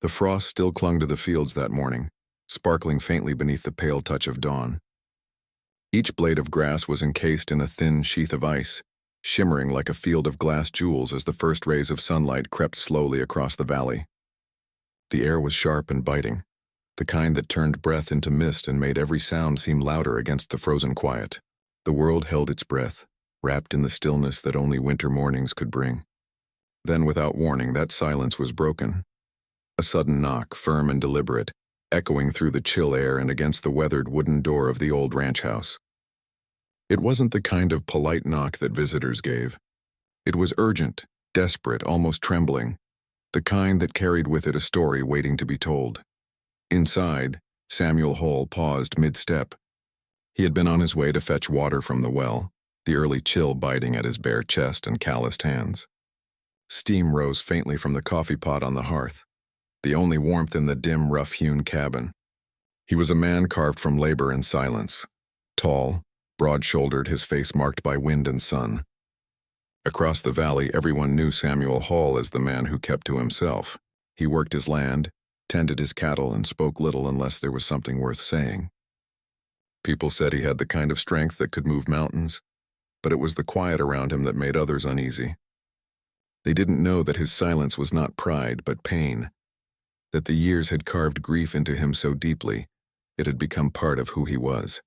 The frost still clung to the fields that morning, sparkling faintly beneath the pale touch of dawn. Each blade of grass was encased in a thin sheath of ice, shimmering like a field of glass jewels as the first rays of sunlight crept slowly across the valley. The air was sharp and biting, the kind that turned breath into mist and made every sound seem louder against the frozen quiet. The world held its breath, wrapped in the stillness that only winter mornings could bring. Then, without warning, that silence was broken. A sudden knock, firm and deliberate, echoing through the chill air and against the weathered wooden door of the old ranch house. It wasn't the kind of polite knock that visitors gave. It was urgent, desperate, almost trembling, the kind that carried with it a story waiting to be told. Inside, Samuel Hull paused mid-step. He had been on his way to fetch water from the well, the early chill biting at his bare chest and calloused hands. Steam rose faintly from the coffee pot on the hearth, the only warmth in the dim, rough-hewn cabin. He was a man carved from labor and silence, tall, broad-shouldered, his face marked by wind and sun. Across the valley, everyone knew Samuel Hull as the man who kept to himself. He worked his land, tended his cattle, and spoke little unless there was something worth saying. People said he had the kind of strength that could move mountains, but it was the quiet around him that made others uneasy. They didn't know that his silence was not pride, but pain, that the years had carved grief into him so deeply, it had become part of who he was.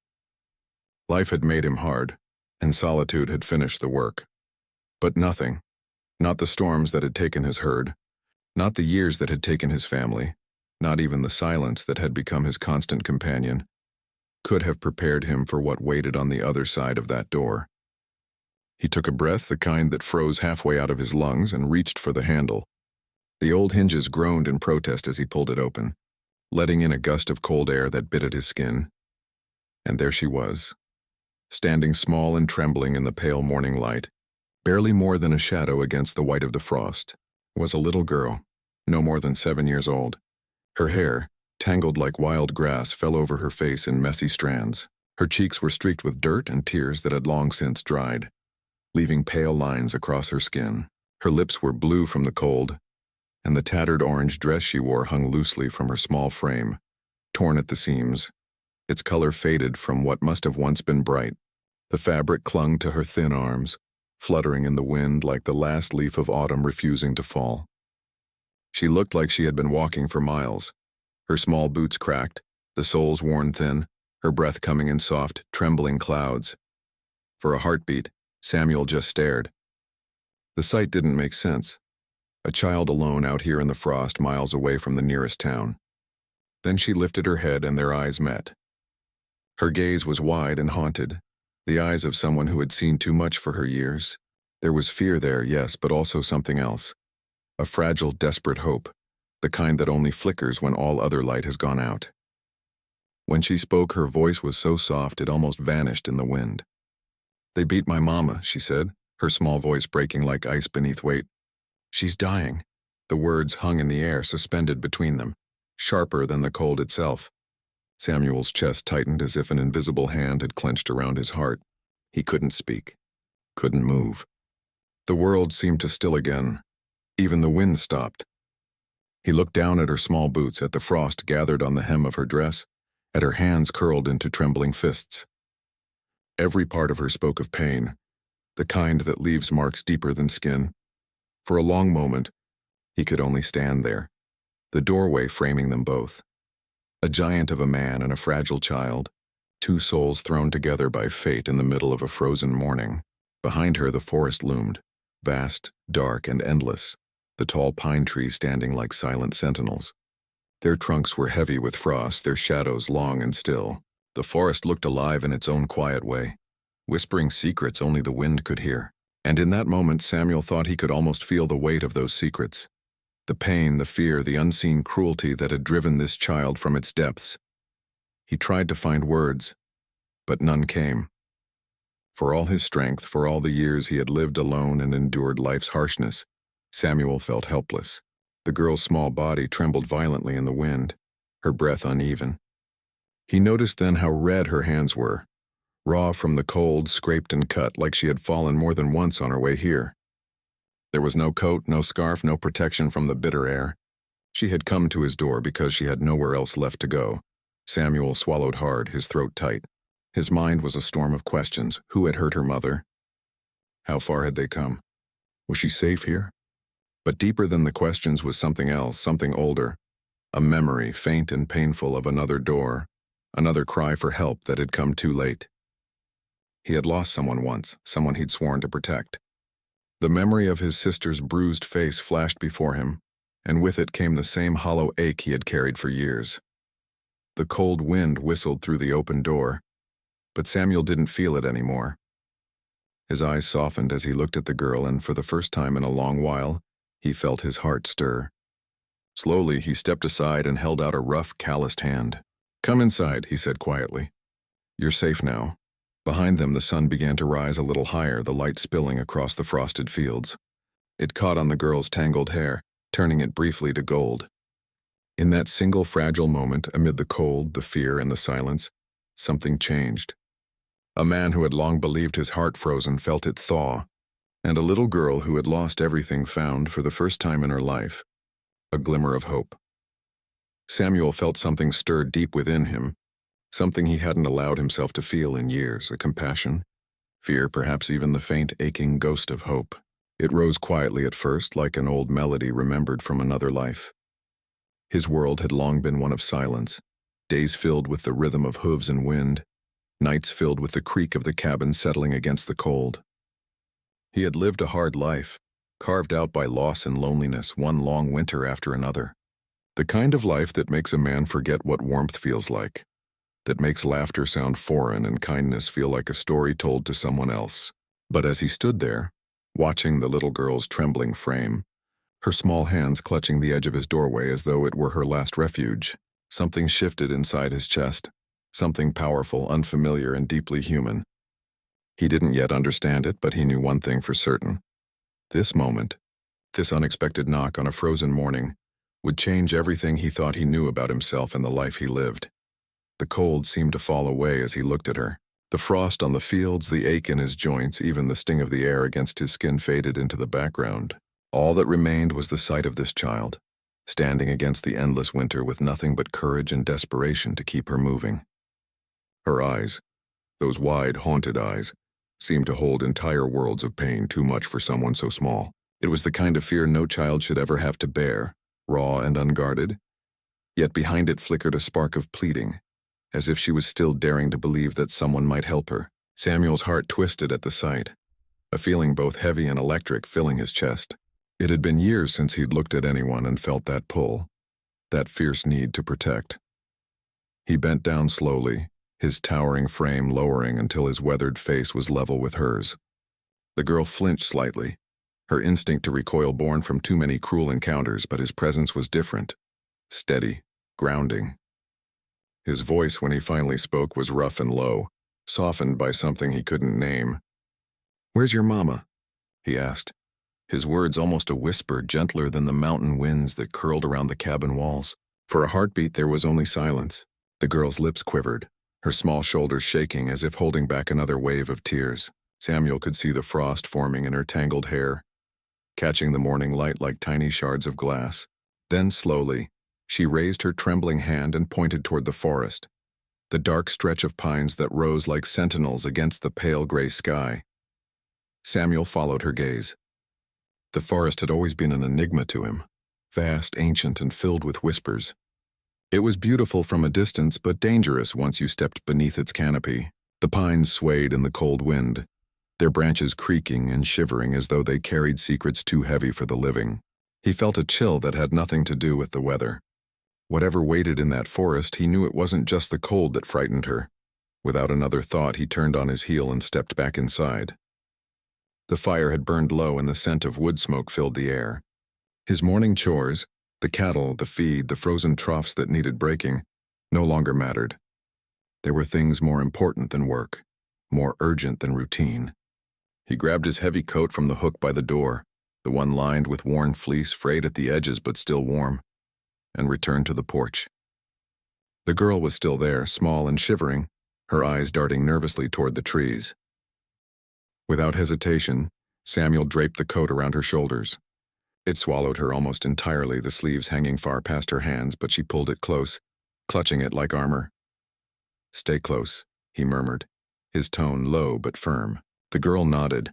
Life had made him hard, and solitude had finished the work. But nothing, not the storms that had taken his herd, not the years that had taken his family, not even the silence that had become his constant companion, could have prepared him for what waited on the other side of that door. He took a breath, the kind that froze halfway out of his lungs, and reached for the handle. The old hinges groaned in protest as he pulled it open, letting in a gust of cold air that bit at his skin. And there she was, standing small and trembling in the pale morning light, barely more than a shadow against the white of the frost, was a little girl, no more than 7 years old. Her hair, tangled like wild grass, fell over her face in messy strands. Her cheeks were streaked with dirt and tears that had long since dried, leaving pale lines across her skin. Her lips were blue from the cold, and the tattered orange dress she wore hung loosely from her small frame, torn at the seams, its color faded from what must have once been bright. The fabric clung to her thin arms, fluttering in the wind like the last leaf of autumn refusing to fall. She looked like she had been walking for miles, her small boots cracked, the soles worn thin, her breath coming in soft, trembling clouds. For a heartbeat, Samuel just stared. The sight didn't make sense. A child alone out here in the frost, miles away from the nearest town. Then she lifted her head and their eyes met. Her gaze was wide and haunted, the eyes of someone who had seen too much for her years. There was fear there, yes, but also something else. A fragile, desperate hope, the kind that only flickers when all other light has gone out. When she spoke, her voice was so soft it almost vanished in the wind. "They beat my mama," she said, her small voice breaking like ice beneath weight. "She's dying." The words hung in the air, suspended between them, sharper than the cold itself. Samuel's chest tightened as if an invisible hand had clenched around his heart. He couldn't speak, couldn't move. The world seemed to still again. Even the wind stopped. He looked down at her small boots, at the frost gathered on the hem of her dress, at her hands curled into trembling fists. Every part of her spoke of pain, the kind that leaves marks deeper than skin. For a long moment, he could only stand there, the doorway framing them both. A giant of a man and a fragile child, two souls thrown together by fate in the middle of a frozen morning. Behind her, the forest loomed, vast, dark, and endless, the tall pine trees standing like silent sentinels. Their trunks were heavy with frost, their shadows long and still. The forest looked alive in its own quiet way, whispering secrets only the wind could hear. And in that moment, Samuel thought he could almost feel the weight of those secrets. The pain, the fear, the unseen cruelty that had driven this child from its depths. He tried to find words, but none came. For all his strength, for all the years he had lived alone and endured life's harshness, Samuel felt helpless. The girl's small body trembled violently in the wind, her breath uneven. He noticed then how red her hands were, raw from the cold, scraped and cut like she had fallen more than once on her way here. There was no coat, no scarf, no protection from the bitter air. She had come to his door because she had nowhere else left to go. Samuel swallowed hard, his throat tight. His mind was a storm of questions. Who had hurt her mother? How far had they come? Was she safe here? But deeper than the questions was something else, something older. A memory, faint and painful, of another door, another cry for help that had come too late. He had lost someone once, someone he'd sworn to protect. The memory of his sister's bruised face flashed before him, and with it came the same hollow ache he had carried for years. The cold wind whistled through the open door, but Samuel didn't feel it anymore. His eyes softened as he looked at the girl, and for the first time in a long while, he felt his heart stir. Slowly, he stepped aside and held out a rough, calloused hand. "Come inside," he said quietly. "You're safe now." Behind them, the sun began to rise a little higher, the light spilling across the frosted fields. It caught on the girl's tangled hair, turning it briefly to gold. In that single fragile moment, amid the cold, the fear, and the silence, something changed. A man who had long believed his heart frozen felt it thaw, and a little girl who had lost everything found, for the first time in her life, a glimmer of hope. Samuel felt something stir deep within him, something he hadn't allowed himself to feel in years, a compassion, fear, perhaps even the faint, aching ghost of hope. It rose quietly at first, like an old melody remembered from another life. His world had long been one of silence, days filled with the rhythm of hooves and wind, nights filled with the creak of the cabin settling against the cold. He had lived a hard life, carved out by loss and loneliness, one long winter after another. The kind of life that makes a man forget what warmth feels like, that makes laughter sound foreign and kindness feel like a story told to someone else. But as he stood there, watching the little girl's trembling frame, her small hands clutching the edge of his doorway as though it were her last refuge, something shifted inside his chest, something powerful, unfamiliar, and deeply human. He didn't yet understand it, but he knew one thing for certain. This moment, this unexpected knock on a frozen morning, would change everything he thought he knew about himself and the life he lived. The cold seemed to fall away as he looked at her. The frost on the fields, the ache in his joints, even the sting of the air against his skin faded into the background. All that remained was the sight of this child, standing against the endless winter with nothing but courage and desperation to keep her moving. Her eyes, those wide, haunted eyes, seemed to hold entire worlds of pain, too much for someone so small. It was the kind of fear no child should ever have to bear, raw and unguarded. Yet behind it flickered a spark of pleading, as if she was still daring to believe that someone might help her. Samuel's heart twisted at the sight, a feeling both heavy and electric filling his chest. It had been years since he'd looked at anyone and felt that pull, that fierce need to protect. He bent down slowly, his towering frame lowering until his weathered face was level with hers. The girl flinched slightly, her instinct to recoil born from too many cruel encounters, but his presence was different, steady, grounding. His voice, when he finally spoke, was rough and low, softened by something he couldn't name. "Where's your mama?" he asked, his words almost a whisper, gentler than the mountain winds that curled around the cabin walls. For a heartbeat there was only silence. The girl's lips quivered, her small shoulders shaking as if holding back another wave of tears. Samuel could see the frost forming in her tangled hair, catching the morning light like tiny shards of glass. Then slowly, she raised her trembling hand and pointed toward the forest, the dark stretch of pines that rose like sentinels against the pale gray sky. Samuel followed her gaze. The forest had always been an enigma to him, vast, ancient, and filled with whispers. It was beautiful from a distance, but dangerous once you stepped beneath its canopy. The pines swayed in the cold wind, their branches creaking and shivering as though they carried secrets too heavy for the living. He felt a chill that had nothing to do with the weather. Whatever waited in that forest, he knew it wasn't just the cold that frightened her. Without another thought, he turned on his heel and stepped back inside. The fire had burned low and the scent of wood smoke filled the air. His morning chores, the cattle, the feed, the frozen troughs that needed breaking, no longer mattered. There were things more important than work, more urgent than routine. He grabbed his heavy coat from the hook by the door, the one lined with worn fleece, frayed at the edges but still warm, and returned to the porch. The girl was still there, small and shivering, her eyes darting nervously toward the trees. Without hesitation, Samuel draped the coat around her shoulders. It swallowed her almost entirely, the sleeves hanging far past her hands, but she pulled it close, clutching it like armor. "Stay close," he murmured, his tone low but firm. The girl nodded,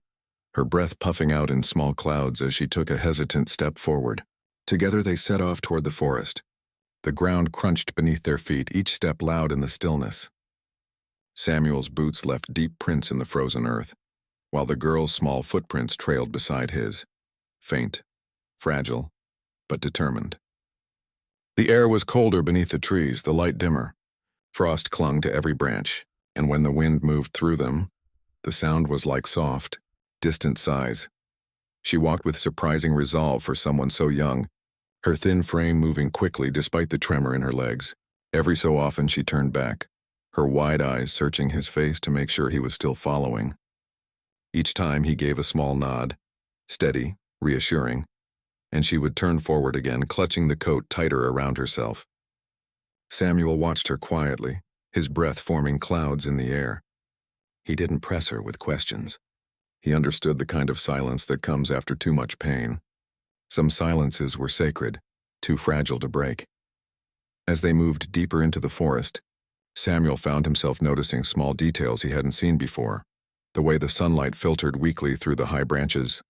her breath puffing out in small clouds as she took a hesitant step forward. Together they set off toward the forest. The ground crunched beneath their feet, each step loud in the stillness. Samuel's boots left deep prints in the frozen earth, while the girl's small footprints trailed beside his, faint, fragile, but determined. The air was colder beneath the trees, the light dimmer. Frost clung to every branch, and when the wind moved through them, the sound was like soft, distant sighs. She walked with surprising resolve for someone so young, her thin frame moving quickly despite the tremor in her legs. Every so often she turned back, her wide eyes searching his face to make sure he was still following. Each time he gave a small nod, steady, reassuring, and she would turn forward again, clutching the coat tighter around herself. Samuel watched her quietly, his breath forming clouds in the air. He didn't press her with questions. He understood the kind of silence that comes after too much pain. Some silences were sacred, too fragile to break. As they moved deeper into the forest, Samuel found himself noticing small details he hadn't seen before. The way the sunlight filtered weakly through the high branches,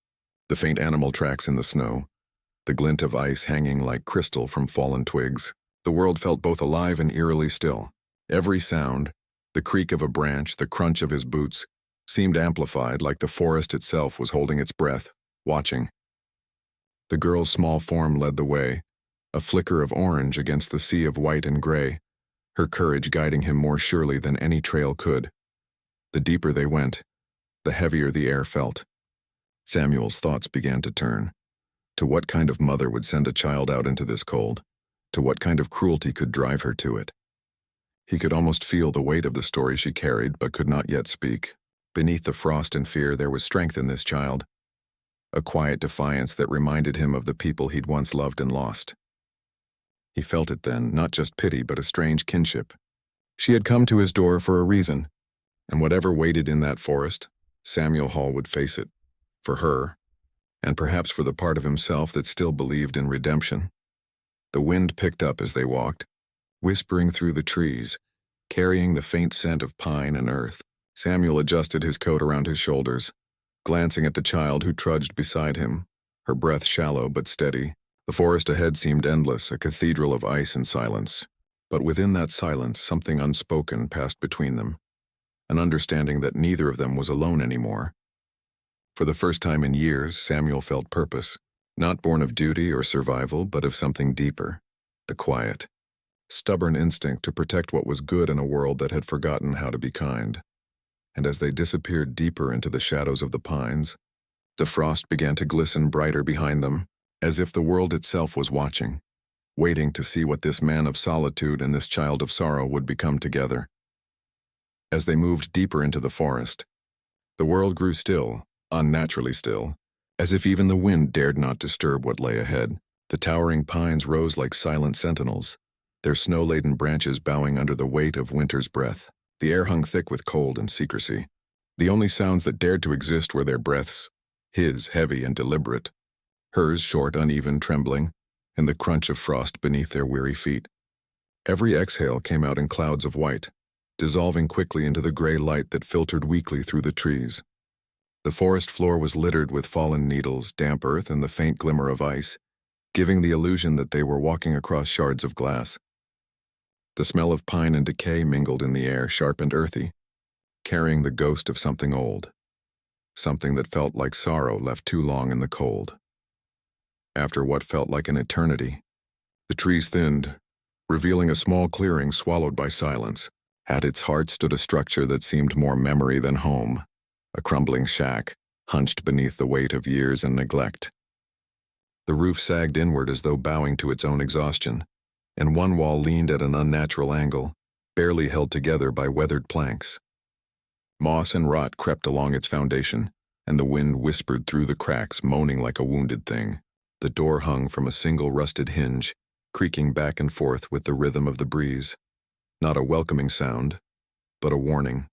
the faint animal tracks in the snow, the glint of ice hanging like crystal from fallen twigs. The world felt both alive and eerily still. Every sound, the creak of a branch, the crunch of his boots, seemed amplified, like the forest itself was holding its breath, watching. The girl's small form led the way, a flicker of orange against the sea of white and gray, her courage guiding him more surely than any trail could. The deeper they went, the heavier the air felt. Samuel's thoughts began to turn. To what kind of mother would send a child out into this cold? To what kind of cruelty could drive her to it? He could almost feel the weight of the story she carried, but could not yet speak. Beneath the frost and fear, there was strength in this child, a quiet defiance that reminded him of the people he'd once loved and lost. He felt it then, not just pity, but a strange kinship. She had come to his door for a reason, and whatever waited in that forest, Samuel Hall would face it, for her, and perhaps for the part of himself that still believed in redemption. The wind picked up as they walked, whispering through the trees, carrying the faint scent of pine and earth. Samuel adjusted his coat around his shoulders, glancing at the child who trudged beside him, her breath shallow but steady. The forest ahead seemed endless, a cathedral of ice and silence. But within that silence, something unspoken passed between them, an understanding that neither of them was alone anymore. For the first time in years, Samuel felt purpose, not born of duty or survival, but of something deeper, the quiet, stubborn instinct to protect what was good in a world that had forgotten how to be kind. And as they disappeared deeper into the shadows of the pines, the frost began to glisten brighter behind them, as if the world itself was watching, waiting to see what this man of solitude and this child of sorrow would become together. As they moved deeper into the forest, the world grew still, unnaturally still, as if even the wind dared not disturb what lay ahead. The towering pines rose like silent sentinels, their snow-laden branches bowing under the weight of winter's breath. The air hung thick with cold and secrecy. The only sounds that dared to exist were their breaths, his heavy and deliberate, hers short, uneven, trembling, and the crunch of frost beneath their weary feet. Every exhale came out in clouds of white, dissolving quickly into the gray light that filtered weakly through the trees. The forest floor was littered with fallen needles, damp earth, and the faint glimmer of ice, giving the illusion that they were walking across shards of glass. The smell of pine and decay mingled in the air, sharp and earthy, carrying the ghost of something old, something that felt like sorrow left too long in the cold. After what felt like an eternity, the trees thinned, revealing a small clearing swallowed by silence. At its heart stood a structure that seemed more memory than home, a crumbling shack, hunched beneath the weight of years and neglect. The roof sagged inward as though bowing to its own exhaustion, and one wall leaned at an unnatural angle, barely held together by weathered planks. Moss and rot crept along its foundation, and the wind whispered through the cracks, moaning like a wounded thing. The door hung from a single rusted hinge, creaking back and forth with the rhythm of the breeze. Not a welcoming sound, but a warning.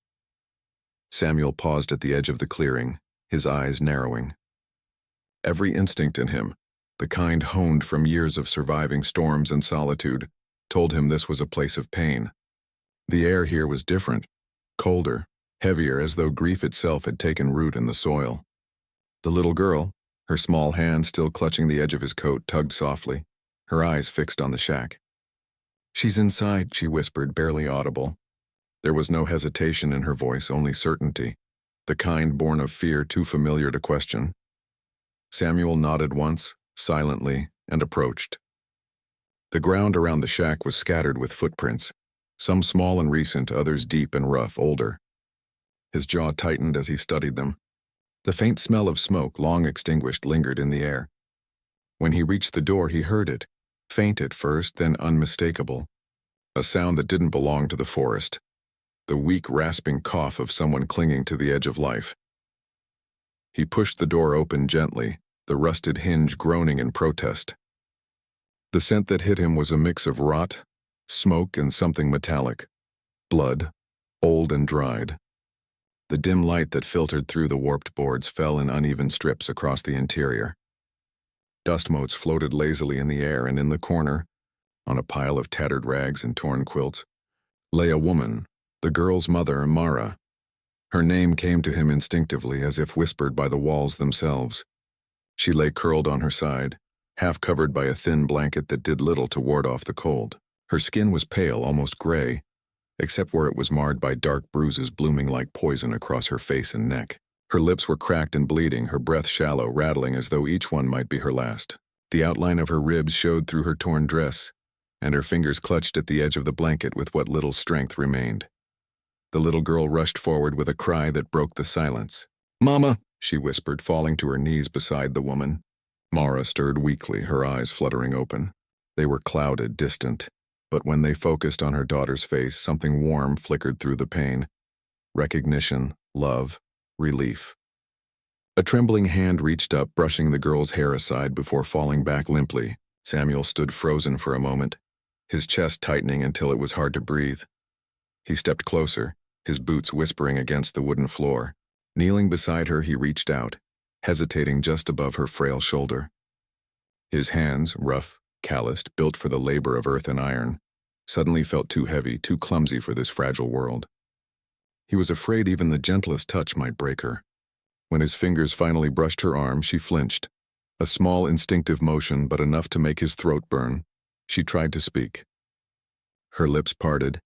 Samuel paused at the edge of the clearing, his eyes narrowing. Every instinct in him, the kind honed from years of surviving storms and solitude, told him this was a place of pain. The air here was different, colder, heavier, as though grief itself had taken root in the soil. The little girl, her small hand still clutching the edge of his coat, tugged softly, her eyes fixed on the shack. "She's inside," she whispered, barely audible. There was no hesitation in her voice, only certainty, the kind born of fear too familiar to question. Samuel nodded once, silently, and approached. The ground around the shack was scattered with footprints, some small and recent, others deep and rough, older. His jaw tightened as he studied them. The faint smell of smoke, long extinguished, lingered in the air. When he reached the door, he heard it, faint at first, then unmistakable, a sound that didn't belong to the forest, the weak, rasping cough of someone clinging to the edge of life. He pushed the door open gently, the rusted hinge groaning in protest. The scent that hit him was a mix of rot, smoke, and something metallic. Blood, old and dried. The dim light that filtered through the warped boards fell in uneven strips across the interior. Dust motes floated lazily in the air, and in the corner, on a pile of tattered rags and torn quilts, lay a woman, the girl's mother, Mara. Her name came to him instinctively, as if whispered by the walls themselves. She lay curled on her side, half covered by a thin blanket that did little to ward off the cold. Her skin was pale, almost gray, except where it was marred by dark bruises blooming like poison across her face and neck. Her lips were cracked and bleeding, her breath shallow, rattling as though each one might be her last. The outline of her ribs showed through her torn dress, and her fingers clutched at the edge of the blanket with what little strength remained. The little girl rushed forward with a cry that broke the silence. "Mama!" she whispered, falling to her knees beside the woman. Mara stirred weakly, her eyes fluttering open. They were clouded, distant, but when they focused on her daughter's face, something warm flickered through the pain. Recognition, love, relief. A trembling hand reached up, brushing the girl's hair aside before falling back limply. Samuel stood frozen for a moment, his chest tightening until it was hard to breathe. He stepped closer, his boots whispering against the wooden floor. Kneeling beside her, he reached out, hesitating just above her frail shoulder. His hands, rough, calloused, built for the labor of earth and iron, suddenly felt too heavy, too clumsy for this fragile world. He was afraid even the gentlest touch might break her. When his fingers finally brushed her arm, she flinched. A small instinctive motion, but enough to make his throat burn. She tried to speak. Her lips parted,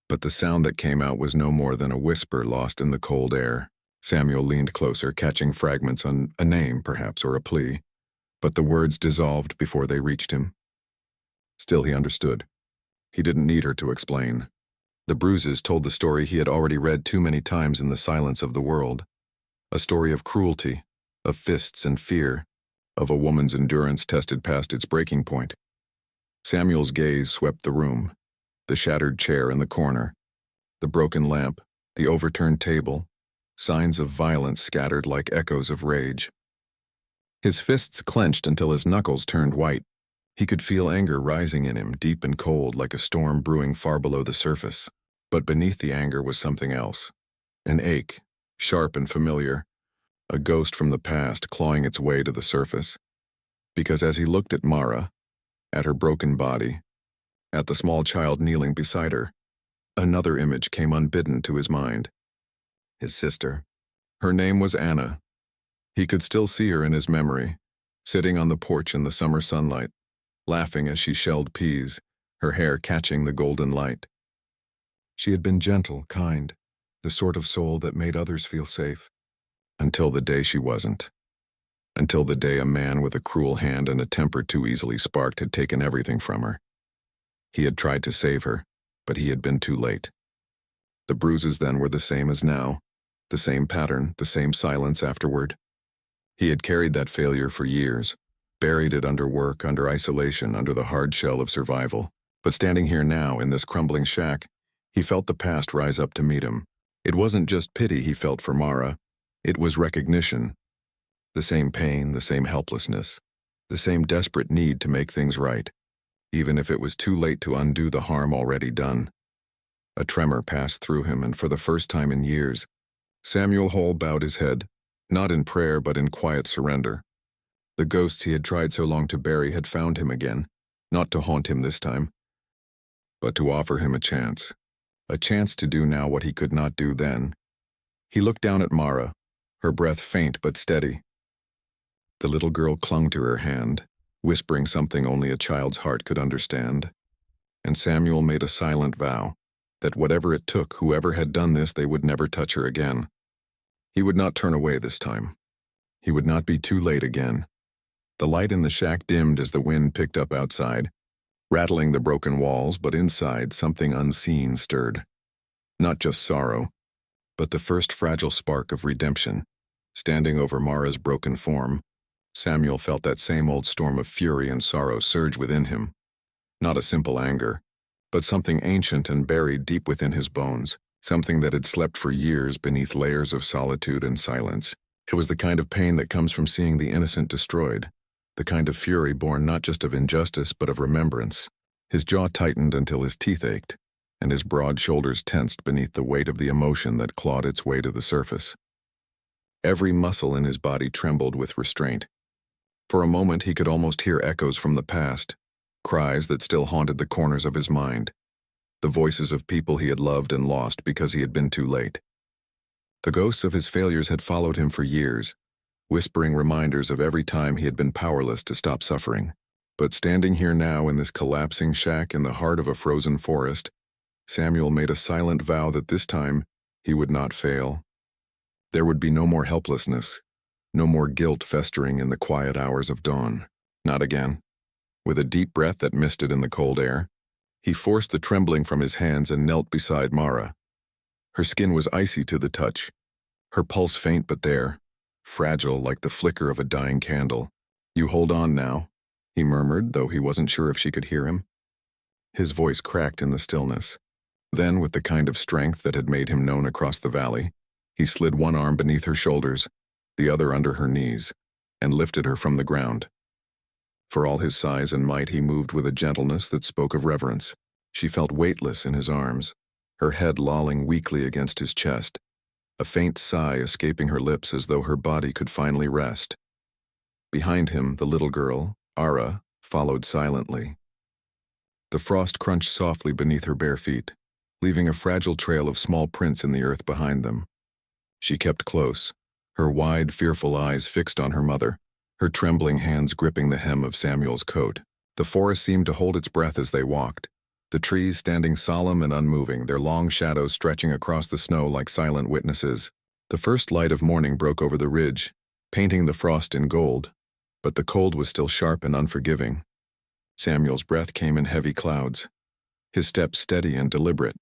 but the sound that came out was no more than a whisper lost in the cold air. Samuel leaned closer, catching fragments on a name, perhaps, or a plea, but the words dissolved before they reached him. Still, he understood. He didn't need her to explain. The bruises told the story he had already read too many times in the silence of the world. A story of cruelty, of fists and fear, of a woman's endurance tested past its breaking point. Samuel's gaze swept the room, the shattered chair in the corner, the broken lamp, the overturned table, signs of violence scattered like echoes of rage. His fists clenched until his knuckles turned white. He could feel anger rising in him, deep and cold, like a storm brewing far below the surface. But beneath the anger was something else. An ache, sharp and familiar, a ghost from the past clawing its way to the surface. Because as he looked at Mara, at her broken body, at the small child kneeling beside her, another image came unbidden to his mind. His sister. Her name was Anna. He could still see her in his memory, sitting on the porch in the summer sunlight, laughing as she shelled peas, her hair catching the golden light. She had been gentle, kind, the sort of soul that made others feel safe. Until the day she wasn't. Until the day a man with a cruel hand and a temper too easily sparked had taken everything from her. He had tried to save her, but he had been too late. The bruises then were the same as now, the same pattern, the same silence afterward. He had carried that failure for years, buried it under work, under isolation, under the hard shell of survival. But standing here now, in this crumbling shack, he felt the past rise up to meet him. It wasn't just pity he felt for Mara, it was recognition. The same pain, the same helplessness, the same desperate need to make things right, even if it was too late to undo the harm already done. A tremor passed through him, and for the first time in years, Samuel Hole bowed his head, not in prayer but in quiet surrender. The ghosts he had tried so long to bury had found him again, not to haunt him this time, but to offer him a chance to do now what he could not do then. He looked down at Mara, her breath faint but steady. The little girl clung to her hand, whispering something only a child's heart could understand. And Samuel made a silent vow that whatever it took, whoever had done this, they would never touch her again. He would not turn away this time. He would not be too late again. The light in the shack dimmed as the wind picked up outside, rattling the broken walls, but inside something unseen stirred. Not just sorrow, but the first fragile spark of redemption. Standing over Mara's broken form, Samuel felt that same old storm of fury and sorrow surge within him. Not a simple anger, but something ancient and buried deep within his bones, something that had slept for years beneath layers of solitude and silence. It was the kind of pain that comes from seeing the innocent destroyed, the kind of fury born not just of injustice but of remembrance. His jaw tightened until his teeth ached, and his broad shoulders tensed beneath the weight of the emotion that clawed its way to the surface. Every muscle in his body trembled with restraint. For a moment he could almost hear echoes from the past, cries that still haunted the corners of his mind, the voices of people he had loved and lost because he had been too late. The ghosts of his failures had followed him for years, whispering reminders of every time he had been powerless to stop suffering. But standing here now in this collapsing shack in the heart of a frozen forest, Samuel made a silent vow that this time he would not fail. There would be no more helplessness, no more guilt festering in the quiet hours of dawn. Not again. With a deep breath that misted in the cold air, he forced the trembling from his hands and knelt beside Mara. Her skin was icy to the touch, her pulse faint but there, fragile like the flicker of a dying candle. "You hold on now," he murmured, though he wasn't sure if she could hear him. His voice cracked in the stillness. Then, with the kind of strength that had made him known across the valley, he slid one arm beneath her shoulders, the other under her knees, and lifted her from the ground. For all his size and might, he moved with a gentleness that spoke of reverence. She felt weightless in his arms, her head lolling weakly against his chest, a faint sigh escaping her lips as though her body could finally rest. Behind him, the little girl, Ara, followed silently. The frost crunched softly beneath her bare feet, leaving a fragile trail of small prints in the earth behind them. She kept close, her wide, fearful eyes fixed on her mother, her trembling hands gripping the hem of Samuel's coat. The forest seemed to hold its breath as they walked, the trees standing solemn and unmoving, their long shadows stretching across the snow like silent witnesses. The first light of morning broke over the ridge, painting the frost in gold, but the cold was still sharp and unforgiving. Samuel's breath came in heavy clouds, his steps steady and deliberate,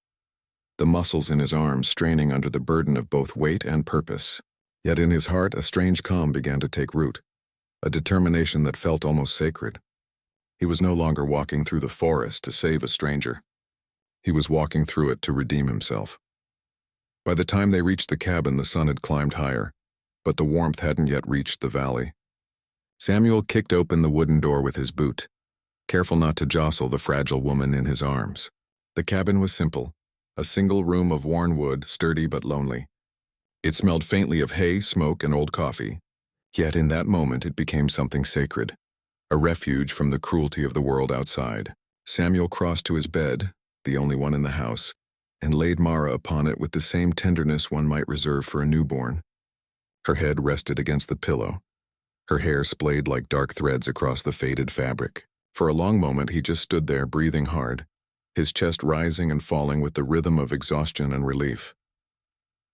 the muscles in his arms straining under the burden of both weight and purpose. Yet in his heart a strange calm began to take root, a determination that felt almost sacred. He was no longer walking through the forest to save a stranger. He was walking through it to redeem himself. By the time they reached the cabin, the sun had climbed higher, but the warmth hadn't yet reached the valley. Samuel kicked open the wooden door with his boot, careful not to jostle the fragile woman in his arms. The cabin was simple, a single room of worn wood, sturdy but lonely. It smelled faintly of hay, smoke, and old coffee. Yet in that moment it became something sacred, a refuge from the cruelty of the world outside. Samuel crossed to his bed, the only one in the house, and laid Mara upon it with the same tenderness one might reserve for a newborn. Her head rested against the pillow, her hair splayed like dark threads across the faded fabric. For a long moment he just stood there, breathing hard, his chest rising and falling with the rhythm of exhaustion and relief.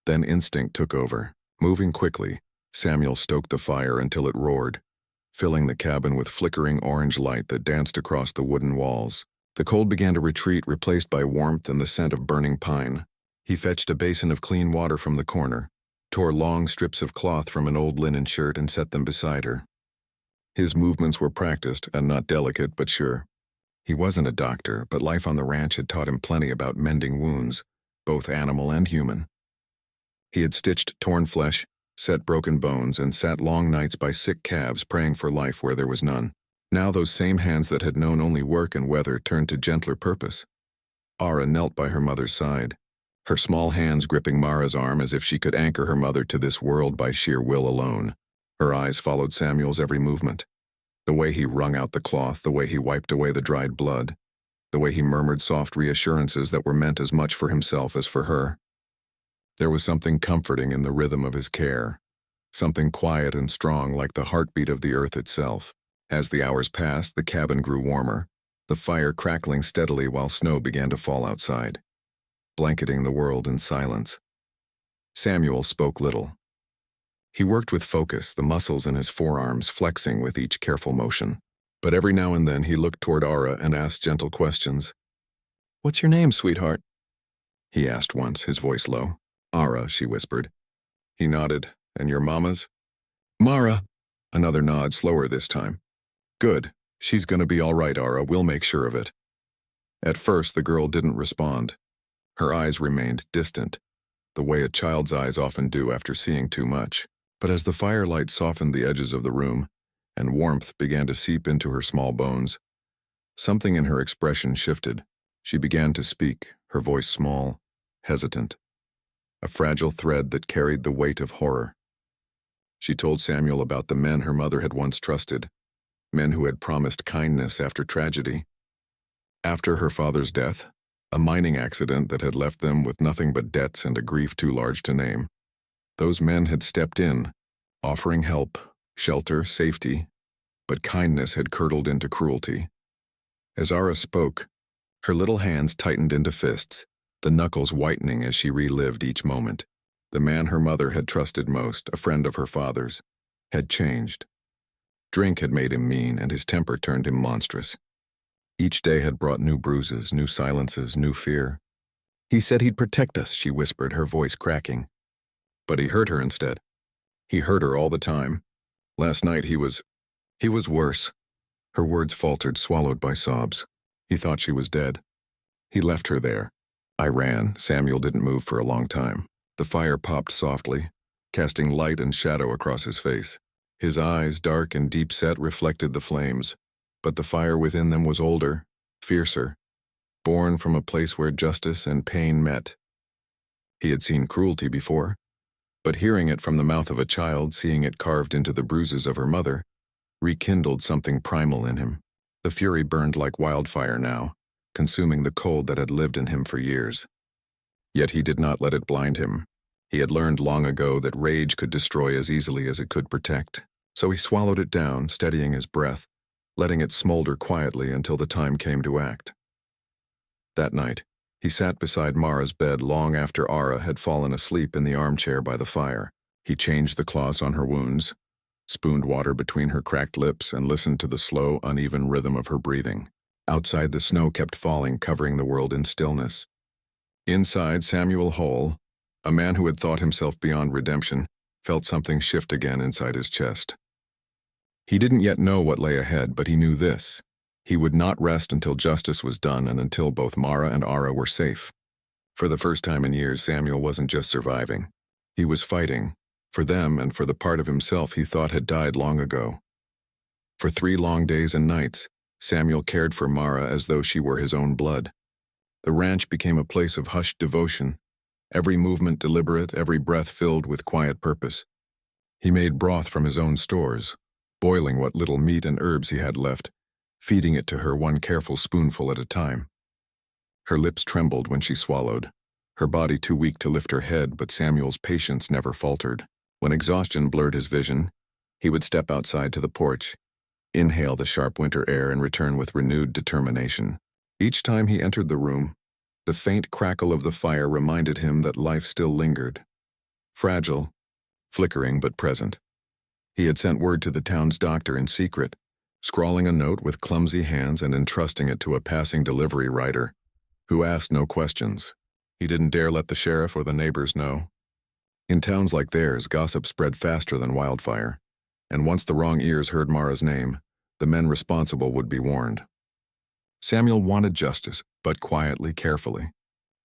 Then instinct took over. Moving quickly, Samuel stoked the fire until it roared, filling the cabin with flickering orange light that danced across the wooden walls. The cold began to retreat, replaced by warmth and the scent of burning pine. He fetched a basin of clean water from the corner, tore long strips of cloth from an old linen shirt and set them beside her. His movements were practiced and not delicate but sure. He wasn't a doctor, but life on the ranch had taught him plenty about mending wounds, both animal and human. He had stitched torn flesh, set broken bones, and sat long nights by sick calves praying for life where there was none. Now those same hands that had known only work and weather turned to gentler purpose. Ara knelt by her mother's side, her small hands gripping Mara's arm as if she could anchor her mother to this world by sheer will alone. Her eyes followed Samuel's every movement. The way he wrung out the cloth, the way he wiped away the dried blood, the way he murmured soft reassurances that were meant as much for himself as for her. There was something comforting in the rhythm of his care, something quiet and strong like the heartbeat of the earth itself. As the hours passed, the cabin grew warmer, the fire crackling steadily while snow began to fall outside, blanketing the world in silence. Samuel spoke little. He worked with focus, the muscles in his forearms flexing with each careful motion. But every now and then he looked toward Ara and asked gentle questions. "What's your name, sweetheart?" he asked once, his voice low. "Ara," she whispered. He nodded. "And your mama's?" "Mara." Another nod, slower this time. "Good. She's gonna be all right, Ara. We'll make sure of it." At first, the girl didn't respond. Her eyes remained distant, the way a child's eyes often do after seeing too much. But as the firelight softened the edges of the room, and warmth began to seep into her small bones, something in her expression shifted. She began to speak, her voice small, hesitant, a fragile thread that carried the weight of horror. She told Samuel about the men her mother had once trusted, men who had promised kindness after tragedy. After her father's death, a mining accident that had left them with nothing but debts and a grief too large to name, those men had stepped in, offering help, shelter, safety, but kindness had curdled into cruelty. As Ara spoke, her little hands tightened into fists, the knuckles whitening as she relived each moment. The man her mother had trusted most, a friend of her father's, had changed. Drink had made him mean, and his temper turned him monstrous. Each day had brought new bruises, new silences, new fear. "He said he'd protect us," she whispered, her voice cracking. But he hurt her instead. He hurt her all the time. Last night he was worse. Her words faltered, swallowed by sobs. He thought she was dead. He left her there. I ran. Samuel didn't move for a long time. The fire popped softly, casting light and shadow across his face. His eyes, dark and deep-set, reflected the flames, but the fire within them was older, fiercer, born from a place where justice and pain met. He had seen cruelty before, but hearing it from the mouth of a child, seeing it carved into the bruises of her mother, rekindled something primal in him. The fury burned like wildfire now, consuming the cold that had lived in him for years. Yet he did not let it blind him. He had learned long ago that rage could destroy as easily as it could protect. So he swallowed it down, steadying his breath, letting it smolder quietly until the time came to act. That night, he sat beside Mara's bed long after Ara had fallen asleep in the armchair by the fire. He changed the cloths on her wounds, spooned water between her cracked lips, and listened to the slow, uneven rhythm of her breathing. Outside, the snow kept falling, covering the world in stillness. Inside, Samuel Hull, a man who had thought himself beyond redemption, felt something shift again inside his chest. He didn't yet know what lay ahead, but he knew this. He would not rest until justice was done and until both Mara and Ara were safe. For the first time in years, Samuel wasn't just surviving. He was fighting, for them and for the part of himself he thought had died long ago. For 3 long days and nights, Samuel cared for Mara as though she were his own blood. The ranch became a place of hushed devotion, every movement deliberate, every breath filled with quiet purpose. He made broth from his own stores, boiling what little meat and herbs he had left, feeding it to her one careful spoonful at a time. Her lips trembled when she swallowed, her body too weak to lift her head, but Samuel's patience never faltered. When exhaustion blurred his vision, he would step outside to the porch, inhale the sharp winter air, and return with renewed determination. Each time he entered the room, the faint crackle of the fire reminded him that life still lingered. Fragile, flickering but present. He had sent word to the town's doctor in secret, scrawling a note with clumsy hands and entrusting it to a passing delivery rider, who asked no questions. He didn't dare let the sheriff or the neighbors know. In towns like theirs, gossip spread faster than wildfire, and once the wrong ears heard Mara's name, the men responsible would be warned. Samuel wanted justice, but quietly, carefully.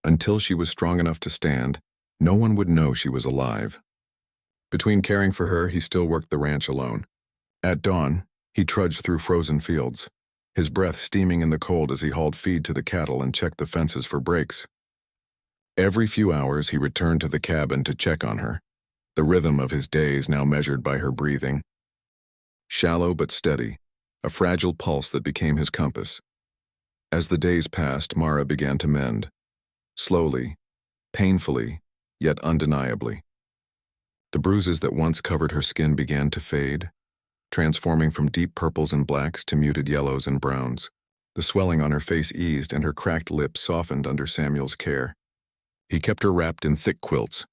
Until she was strong enough to stand, no one would know she was alive. Between caring for her, he still worked the ranch alone. At dawn, he trudged through frozen fields, his breath steaming in the cold as he hauled feed to the cattle and checked the fences for breaks. Every few hours, he returned to the cabin to check on her, the rhythm of his days now measured by her breathing. Shallow but steady, a fragile pulse that became his compass. As the days passed, Mara began to mend. Slowly, painfully, yet undeniably. The bruises that once covered her skin began to fade, transforming from deep purples and blacks to muted yellows and browns. The swelling on her face eased and her cracked lips softened under Samuel's care. He kept her wrapped in thick quilts,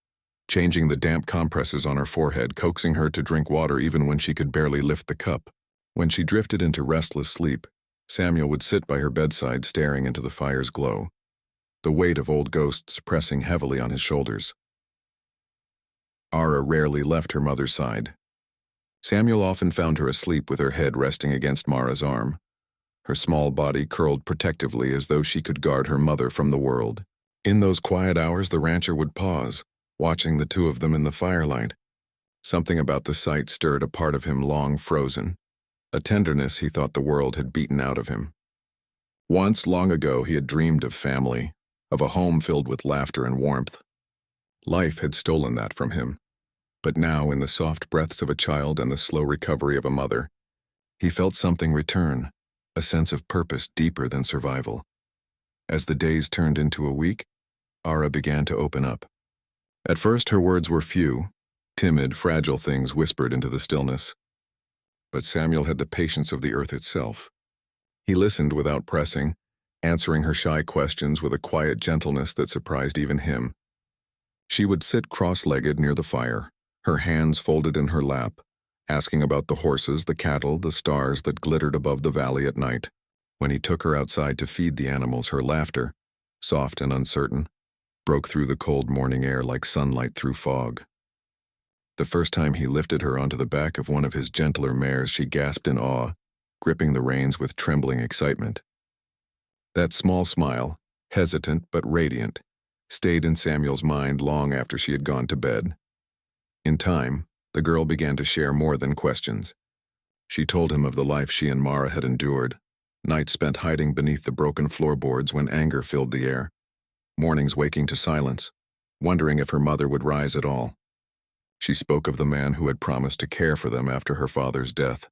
changing the damp compresses on her forehead, coaxing her to drink water even when she could barely lift the cup. When she drifted into restless sleep, Samuel would sit by her bedside staring into the fire's glow, the weight of old ghosts pressing heavily on his shoulders. Ara rarely left her mother's side. Samuel often found her asleep with her head resting against Mara's arm, her small body curled protectively as though she could guard her mother from the world. In those quiet hours, the rancher would pause, watching the two of them in the firelight. Something about the sight stirred a part of him long frozen, a tenderness he thought the world had beaten out of him. Once, long ago, he had dreamed of family, of a home filled with laughter and warmth. Life had stolen that from him, but now, in the soft breaths of a child and the slow recovery of a mother, he felt something return, a sense of purpose deeper than survival. As the days turned into a week, Ara began to open up. At first, her words were few, timid, fragile things whispered into the stillness. But Samuel had the patience of the earth itself. He listened without pressing, answering her shy questions with a quiet gentleness that surprised even him. She would sit cross-legged near the fire, her hands folded in her lap, asking about the horses, the cattle, the stars that glittered above the valley at night. When he took her outside to feed the animals, her laughter, soft and uncertain, broke through the cold morning air like sunlight through fog. The first time he lifted her onto the back of one of his gentler mares, she gasped in awe, gripping the reins with trembling excitement. That small smile, hesitant but radiant, stayed in Samuel's mind long after she had gone to bed. In time, the girl began to share more than questions. She told him of the life she and Mara had endured, nights spent hiding beneath the broken floorboards when anger filled the air, mornings waking to silence, wondering if her mother would rise at all. She spoke of the man who had promised to care for them after her father's death,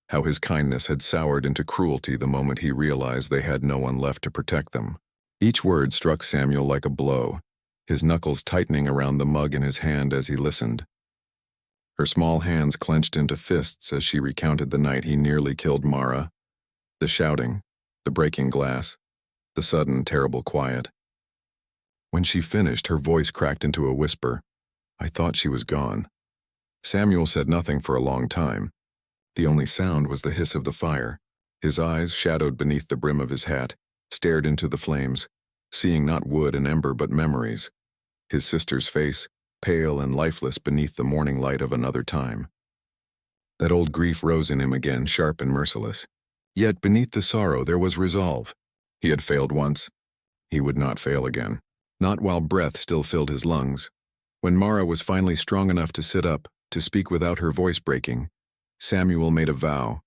how his kindness had soured into cruelty the moment he realized they had no one left to protect them. Each word struck Samuel like a blow, his knuckles tightening around the mug in his hand as he listened. Her small hands clenched into fists as she recounted the night he nearly killed Mara, the shouting, the breaking glass, the sudden, terrible quiet. When she finished, her voice cracked into a whisper. I thought she was gone. Samuel said nothing for a long time. The only sound was the hiss of the fire. His eyes, shadowed beneath the brim of his hat, stared into the flames, seeing not wood and ember but memories. His sister's face, pale and lifeless beneath the morning light of another time. That old grief rose in him again, sharp and merciless. Yet beneath the sorrow there was resolve. He had failed once. He would not fail again. Not while breath still filled his lungs. When Mara was finally strong enough to sit up, to speak without her voice breaking, Samuel made a vow,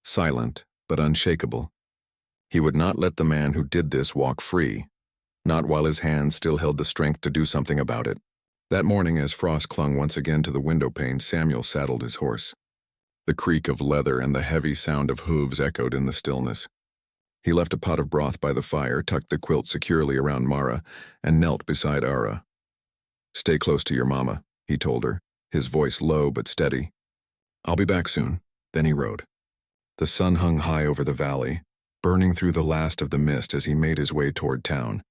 silent but unshakable. He would not let the man who did this walk free, not while his hands still held the strength to do something about it. That morning, as frost clung once again to the window pane, Samuel saddled his horse. The creak of leather and the heavy sound of hooves echoed in the stillness. He left a pot of broth by the fire, tucked the quilt securely around Mara, and knelt beside Ara. Stay close to your mama, he told her, his voice low but steady. I'll be back soon. Then he rode. The sun hung high over the valley, burning through the last of the mist as he made his way toward town.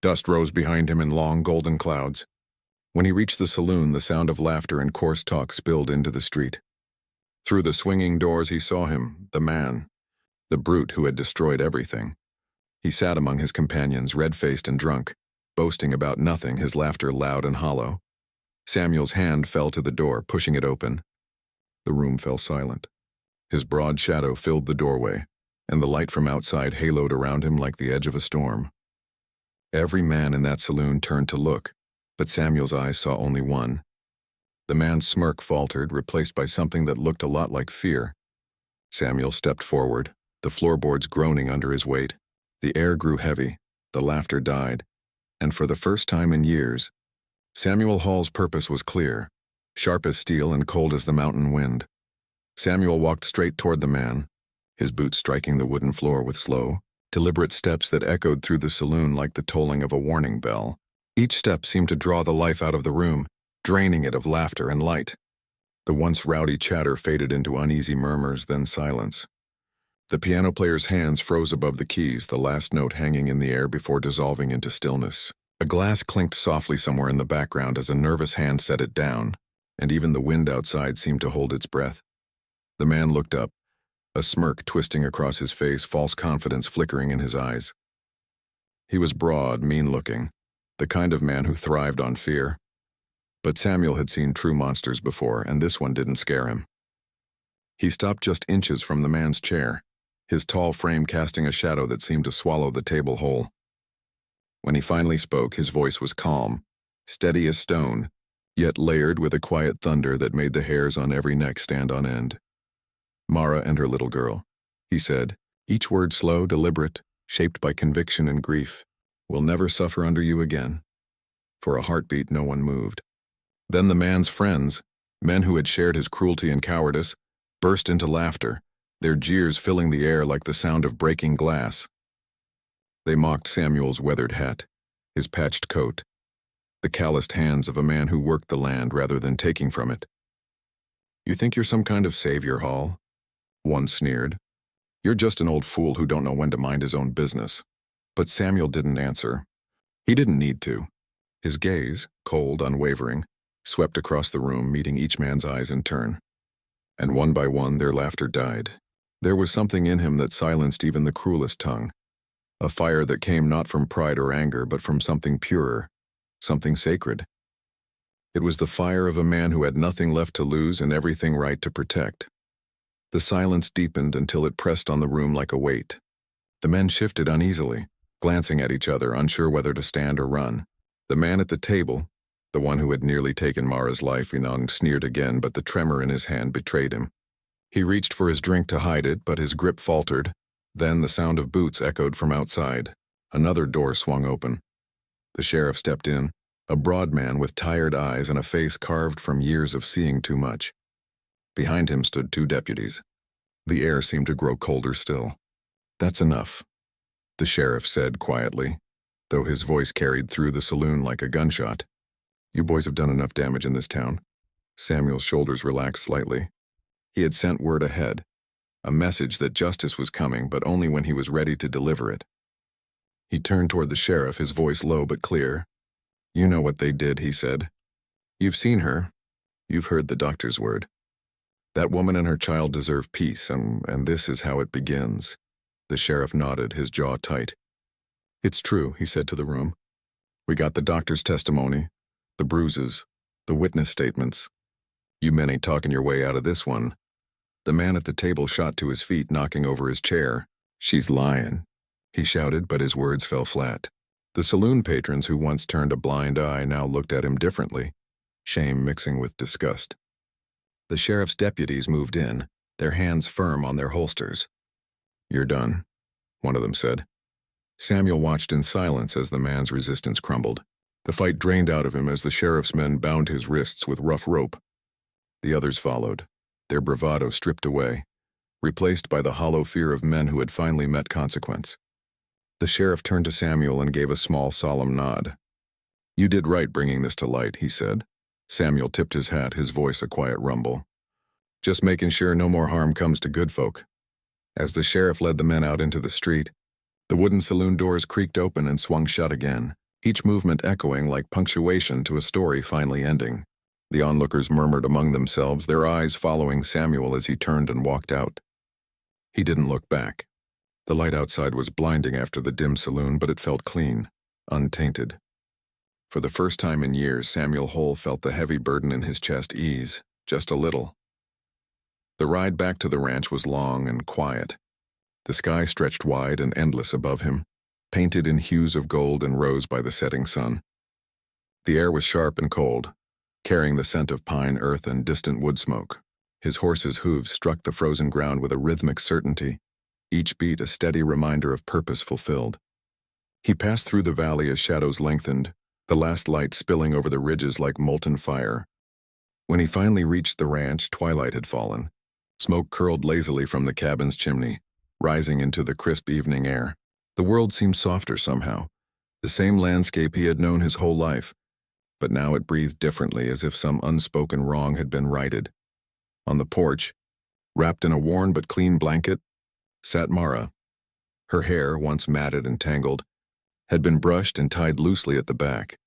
Dust rose behind him in long golden clouds. When he reached the saloon, the sound of laughter and coarse talk spilled into the street. Through the swinging doors he saw him, the man, the brute who had destroyed everything. He sat among his companions, red-faced and drunk, boasting about nothing, his laughter loud and hollow. Samuel's hand fell to the door, pushing it open. The room fell silent. His broad shadow filled the doorway, and the light from outside haloed around him like the edge of a storm. Every man in that saloon turned to look, but Samuel's eyes saw only one. The man's smirk faltered, replaced by something that looked a lot like fear. Samuel stepped forward, the floorboards groaning under his weight. The air grew heavy, the laughter died, and for the first time in years, Samuel Hall's purpose was clear, sharp as steel and cold as the mountain wind. Samuel walked straight toward the man, his boots striking the wooden floor with slow, deliberate steps that echoed through the saloon like the tolling of a warning bell. Each step seemed to draw the life out of the room, draining it of laughter and light. The once rowdy chatter faded into uneasy murmurs, then silence. The piano player's hands froze above the keys, the last note hanging in the air before dissolving into stillness. A glass clinked softly somewhere in the background as a nervous hand set it down, and even the wind outside seemed to hold its breath. The man looked up, a smirk twisting across his face, false confidence flickering in his eyes. He was broad, mean-looking, the kind of man who thrived on fear. But Samuel had seen true monsters before, and this one didn't scare him. He stopped just inches from the man's chair, his tall frame casting a shadow that seemed to swallow the table whole. When he finally spoke, his voice was calm, steady as stone, yet layered with a quiet thunder that made the hairs on every neck stand on end. "Mara and her little girl," he said, each word slow, deliberate, shaped by conviction and grief, "will never suffer under you again." For a heartbeat, no one moved. Then the man's friends, men who had shared his cruelty and cowardice, burst into laughter, their jeers filling the air like the sound of breaking glass. They mocked Samuel's weathered hat, his patched coat, the calloused hands of a man who worked the land rather than taking from it. "You think you're some kind of savior, Hall?" one sneered. "You're just an old fool who don't know when to mind his own business." But Samuel didn't answer. He didn't need to. His gaze, cold, unwavering, swept across the room, meeting each man's eyes in turn. And one by one, their laughter died. There was something in him that silenced even the cruelest tongue. A fire that came not from pride or anger, but from something purer, something sacred. It was the fire of a man who had nothing left to lose and everything right to protect. The silence deepened until it pressed on the room like a weight. The men shifted uneasily, glancing at each other, unsure whether to stand or run. The man at the table, the one who had nearly taken Mara's life, sneered again, but the tremor in his hand betrayed him. He reached for his drink to hide it, but his grip faltered. Then the sound of boots echoed from outside. Another door swung open. The sheriff stepped in, a broad man with tired eyes and a face carved from years of seeing too much. Behind him stood two deputies. The air seemed to grow colder still. "That's enough," the sheriff said quietly, though his voice carried through the saloon like a gunshot. "You boys have done enough damage in this town." Samuel's shoulders relaxed slightly. He had sent word ahead, a message that justice was coming, but only when he was ready to deliver it. He turned toward the sheriff, his voice low but clear. "You know what they did," he said. "You've seen her. You've heard the doctor's word. That woman and her child deserve peace, and this is how it begins." The sheriff nodded, his jaw tight. "It's true," he said to the room. "We got the doctor's testimony, the bruises, the witness statements. You men ain't talking your way out of this one." The man at the table shot to his feet, knocking over his chair. "She's lying," he shouted, but his words fell flat. The saloon patrons who once turned a blind eye now looked at him differently, shame mixing with disgust. The sheriff's deputies moved in, their hands firm on their holsters. "You're done," one of them said. Samuel watched in silence as the man's resistance crumbled. The fight drained out of him as the sheriff's men bound his wrists with rough rope. The others followed, their bravado stripped away, replaced by the hollow fear of men who had finally met consequence. The sheriff turned to Samuel and gave a small, solemn nod. "You did right bringing this to light," he said. Samuel tipped his hat, his voice a quiet rumble. "Just making sure no more harm comes to good folk." As the sheriff led the men out into the street, the wooden saloon doors creaked open and swung shut again, each movement echoing like punctuation to a story finally ending. The onlookers murmured among themselves, their eyes following Samuel as he turned and walked out. He didn't look back. The light outside was blinding after the dim saloon, but it felt clean, untainted. For the first time in years, Samuel Hall felt the heavy burden in his chest ease, just a little. The ride back to the ranch was long and quiet. The sky stretched wide and endless above him, painted in hues of gold and rose by the setting sun. The air was sharp and cold, carrying the scent of pine, earth, and distant wood smoke. His horse's hooves struck the frozen ground with a rhythmic certainty, each beat a steady reminder of purpose fulfilled. He passed through the valley as shadows lengthened, the last light spilling over the ridges like molten fire. When he finally reached the ranch, twilight had fallen. Smoke curled lazily from the cabin's chimney, rising into the crisp evening air. The world seemed softer somehow, the same landscape he had known his whole life, but now it breathed differently, as if some unspoken wrong had been righted. On the porch, wrapped in a worn but clean blanket, sat Mara. Her hair, once matted and tangled, had been brushed and tied loosely at the back.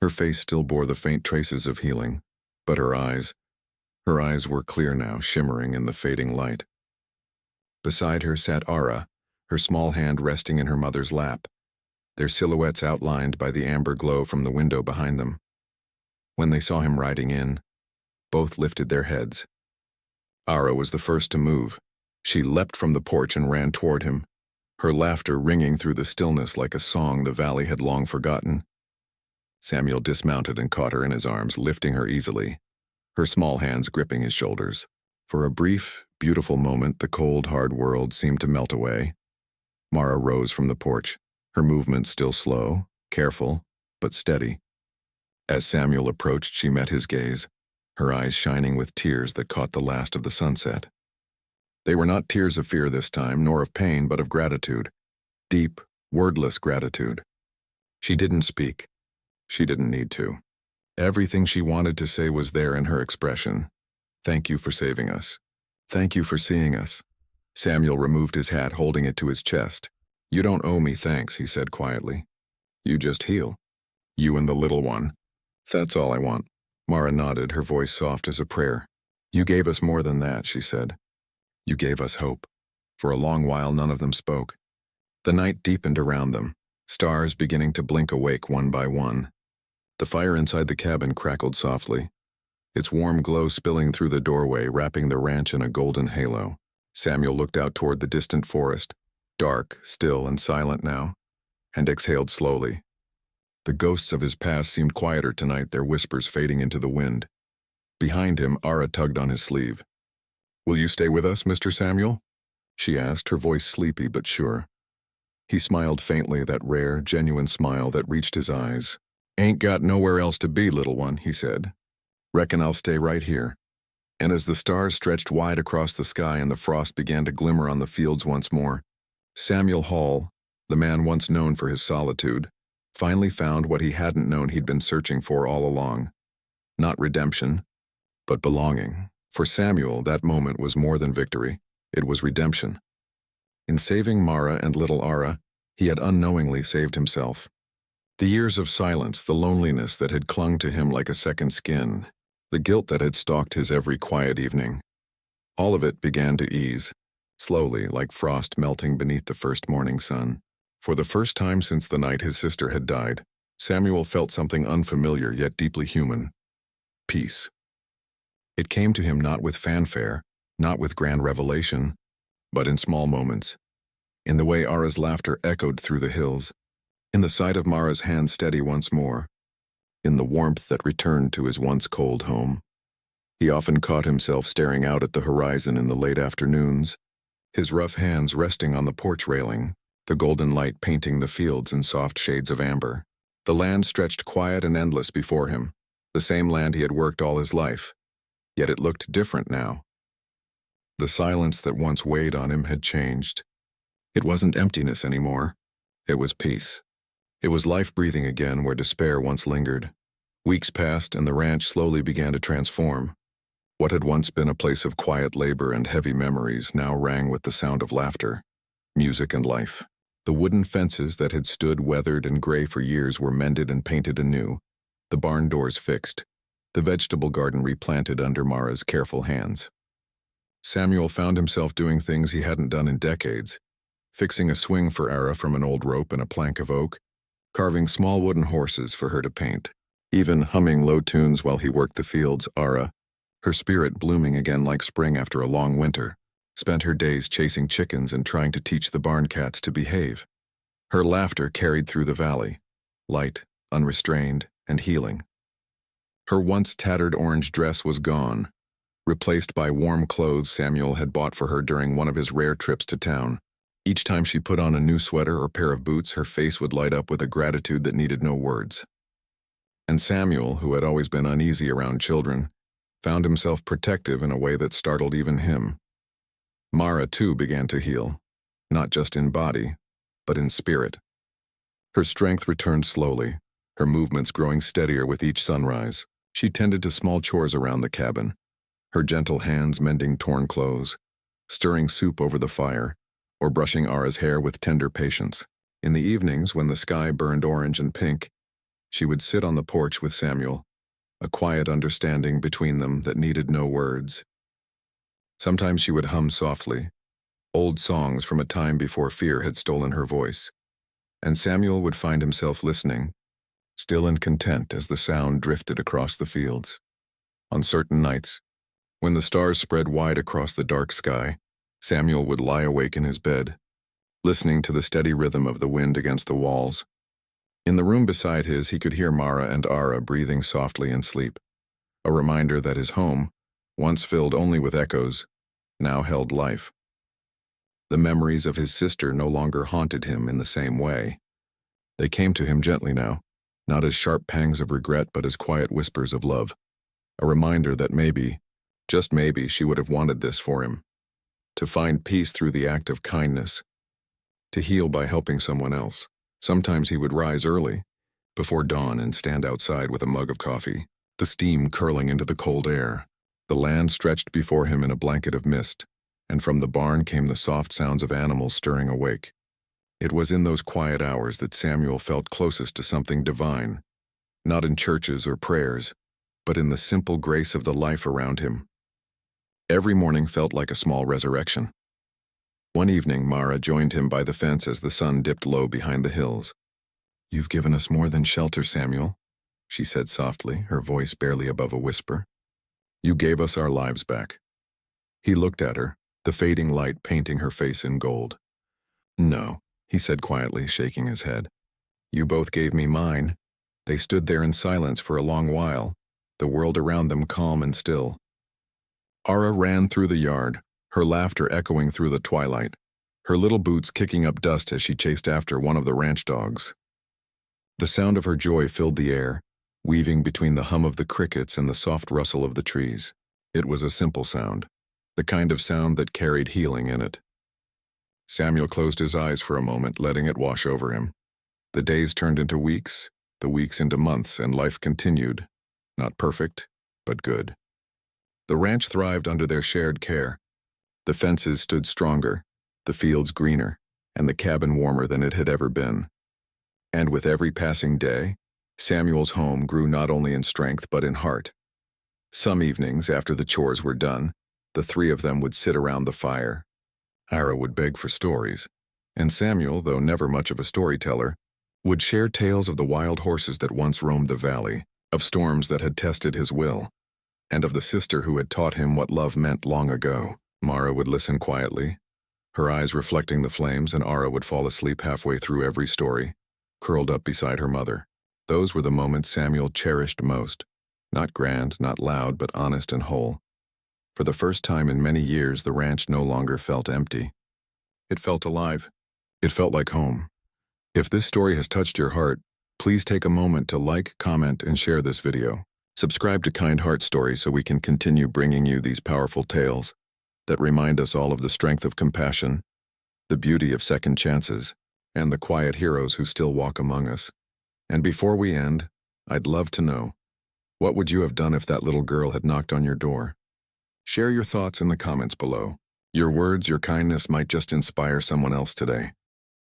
Her face still bore the faint traces of healing, but her eyes were clear now, shimmering in the fading light. Beside her sat Ara, her small hand resting in her mother's lap, their silhouettes outlined by the amber glow from the window behind them. When they saw him riding in, both lifted their heads. Ara was the first to move. She leapt from the porch and ran toward him, her laughter ringing through the stillness like a song the valley had long forgotten. Samuel dismounted and caught her in his arms, lifting her easily, her small hands gripping his shoulders. For a brief, beautiful moment, the cold, hard world seemed to melt away. Mara rose from the porch, her movements still slow, careful, but steady. As Samuel approached, she met his gaze, her eyes shining with tears that caught the last of the sunset. They were not tears of fear this time, nor of pain, but of gratitude. Deep, wordless gratitude. She didn't speak. She didn't need to. Everything she wanted to say was there in her expression. Thank you for saving us. Thank you for seeing us. Samuel removed his hat, holding it to his chest. You don't owe me thanks, he said quietly. You just heal. You and the little one. That's all I want. Mara nodded, her voice soft as a prayer. You gave us more than that, she said. You gave us hope. For a long while, none of them spoke. The night deepened around them, stars beginning to blink awake one by one. The fire inside the cabin crackled softly, its warm glow spilling through the doorway, wrapping the ranch in a golden halo. Samuel looked out toward the distant forest, dark, still, and silent now, and exhaled slowly. The ghosts of his past seemed quieter tonight, their whispers fading into the wind. Behind him, Ara tugged on his sleeve. Will you stay with us, Mr. Samuel? She asked, her voice sleepy but sure. He smiled faintly, that rare, genuine smile that reached his eyes. Ain't got nowhere else to be, little one, he said. Reckon I'll stay right here. And as the stars stretched wide across the sky and the frost began to glimmer on the fields once more, Samuel Hall, the man once known for his solitude, finally found what he hadn't known he'd been searching for all along. Not redemption, but belonging. For Samuel, that moment was more than victory. It was redemption. In saving Mara and little Ara, he had unknowingly saved himself. The years of silence, the loneliness that had clung to him like a second skin, the guilt that had stalked his every quiet evening. All of it began to ease, slowly, like frost melting beneath the first morning sun. For the first time since the night his sister had died, Samuel felt something unfamiliar yet deeply human. Peace. It came to him not with fanfare, not with grand revelation, but in small moments. In the way Ara's laughter echoed through the hills, in the sight of Mara's hand steady once more, in the warmth that returned to his once cold home. He often caught himself staring out at the horizon in the late afternoons, his rough hands resting on the porch railing, the golden light painting the fields in soft shades of amber. The land stretched quiet and endless before him, the same land he had worked all his life, yet it looked different now. The silence that once weighed on him had changed. It wasn't emptiness anymore. It was peace. It was life breathing again where despair once lingered. Weeks passed and the ranch slowly began to transform. What had once been a place of quiet labor and heavy memories now rang with the sound of laughter, music, and life. The wooden fences that had stood weathered and gray for years were mended and painted anew, the barn doors fixed, the vegetable garden replanted under Mara's careful hands. Samuel found himself doing things he hadn't done in decades, fixing a swing for Ara from an old rope and a plank of oak, carving small wooden horses for her to paint, even humming low tunes while he worked the fields. Ara, her spirit blooming again like spring after a long winter, spent her days chasing chickens and trying to teach the barn cats to behave. Her laughter carried through the valley, light, unrestrained, and healing. Her once tattered orange dress was gone, replaced by warm clothes Samuel had bought for her during one of his rare trips to town. Each time she put on a new sweater or pair of boots, her face would light up with a gratitude that needed no words. And Samuel, who had always been uneasy around children, found himself protective in a way that startled even him. Mara, too, began to heal, not just in body, but in spirit. Her strength returned slowly, her movements growing steadier with each sunrise. She tended to small chores around the cabin, her gentle hands mending torn clothes, stirring soup over the fire, or brushing Ara's hair with tender patience. In the evenings, when the sky burned orange and pink, she would sit on the porch with Samuel, a quiet understanding between them that needed no words. Sometimes she would hum softly, old songs from a time before fear had stolen her voice, and Samuel would find himself listening, still and content as the sound drifted across the fields. On certain nights, when the stars spread wide across the dark sky, Samuel would lie awake in his bed, listening to the steady rhythm of the wind against the walls. In the room beside his, he could hear Mara and Ara breathing softly in sleep, a reminder that his home, once filled only with echoes, now held life. The memories of his sister no longer haunted him in the same way. They came to him gently now, not as sharp pangs of regret but as quiet whispers of love, a reminder that maybe, just maybe, she would have wanted this for him. To find peace through the act of kindness, to heal by helping someone else. Sometimes he would rise early, before dawn, and stand outside with a mug of coffee, the steam curling into the cold air. The land stretched before him in a blanket of mist, and from the barn came the soft sounds of animals stirring awake. It was in those quiet hours that Samuel felt closest to something divine, not in churches or prayers, but in the simple grace of the life around him. Every morning felt like a small resurrection. One evening, Mara joined him by the fence as the sun dipped low behind the hills. "You've given us more than shelter, Samuel," she said softly, her voice barely above a whisper. "You gave us our lives back." He looked at her, the fading light painting her face in gold. "No," he said quietly, shaking his head. "You both gave me mine." They stood there in silence for a long while, the world around them calm and still. Ara ran through the yard, her laughter echoing through the twilight, her little boots kicking up dust as she chased after one of the ranch dogs. The sound of her joy filled the air, weaving between the hum of the crickets and the soft rustle of the trees. It was a simple sound, the kind of sound that carried healing in it. Samuel closed his eyes for a moment, letting it wash over him. The days turned into weeks, the weeks into months, and life continued. Not perfect, but good. The ranch thrived under their shared care. The fences stood stronger, the fields greener, and the cabin warmer than it had ever been. And with every passing day, Samuel's home grew not only in strength but in heart. Some evenings, after the chores were done, the three of them would sit around the fire. Ara would beg for stories, and Samuel, though never much of a storyteller, would share tales of the wild horses that once roamed the valley, of storms that had tested his will, and of the sister who had taught him what love meant long ago. Mara would listen quietly, her eyes reflecting the flames, and Ara would fall asleep halfway through every story, curled up beside her mother. Those were the moments Samuel cherished most, not grand, not loud, but honest and whole. For the first time in many years, the ranch no longer felt empty. It felt alive. It felt like home. If this story has touched your heart, please take a moment to like, comment, and share this video. Subscribe to Kind Heart Stories so we can continue bringing you these powerful tales that remind us all of the strength of compassion, the beauty of second chances, and the quiet heroes who still walk among us. And before we end, I'd love to know, what would you have done if that little girl had knocked on your door? Share your thoughts in the comments below. Your words, your kindness might just inspire someone else today.